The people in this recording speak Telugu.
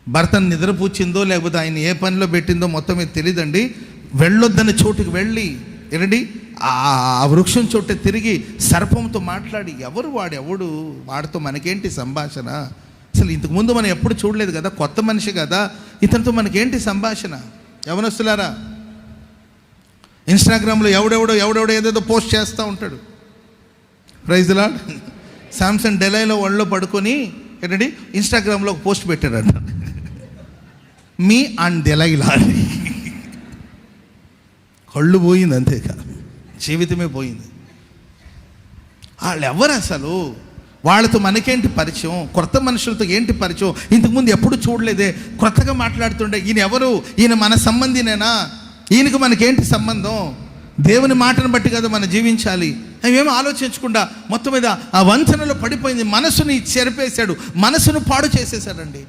భర్తను నిద్రపుచ్చిందో లేకపోతే ఆయన ఏ పనిలో పెట్టిందో మొత్తం మీద తెలియదండి. వెళ్ళొద్దన్న చోటుకి వెళ్ళి ఏంటండి ఆ వృక్షం చోట తిరిగి సర్పంతో మాట్లాడి ఎవరు వాడితో మనకేంటి సంభాషణ, అసలు ఇంతకుముందు మనం ఎప్పుడు చూడలేదు కదా, కొత్త మనిషి కదా, ఇతనితో మనకేంటి సంభాషణ. యవనస్తులారా, ఇన్స్టాగ్రామ్లో ఎవడెవడో ఏదేదో పోస్ట్ చేస్తూ ఉంటాడు. Praise the lord. శాంసంగ్ డెలైలో ఒళ్ళో పడుకొని ఏంటండి ఇన్స్టాగ్రామ్లో ఒక పోస్ట్ పెట్టాడట, మీ అండ్ డెలైలా. కళ్ళు పోయింది, అంతేకాదు జీవితమే పోయింది. వాళ్ళు ఎవరు అసలు, వాళ్ళతో మనకేంటి పరిచయం, కొత్త మనుషులతో ఏంటి పరిచయం, ఇంతకుముందు ఎప్పుడు చూడలేదే, కొత్తగా మాట్లాడుతుండే, ఈయన ఎవరు, ఈయన మన సంబంధినేనా, ఈయనకు మనకేంటి సంబంధం, దేవుని మాటను బట్టి కదా మనం జీవించాలి, అవేమో ఆలోచించకుండా మొత్తం మీద ఆ వంచనలో పడిపోయింది. మనసుని చెరిపేశాడు, మనసును పాడు చేసేసాడండి.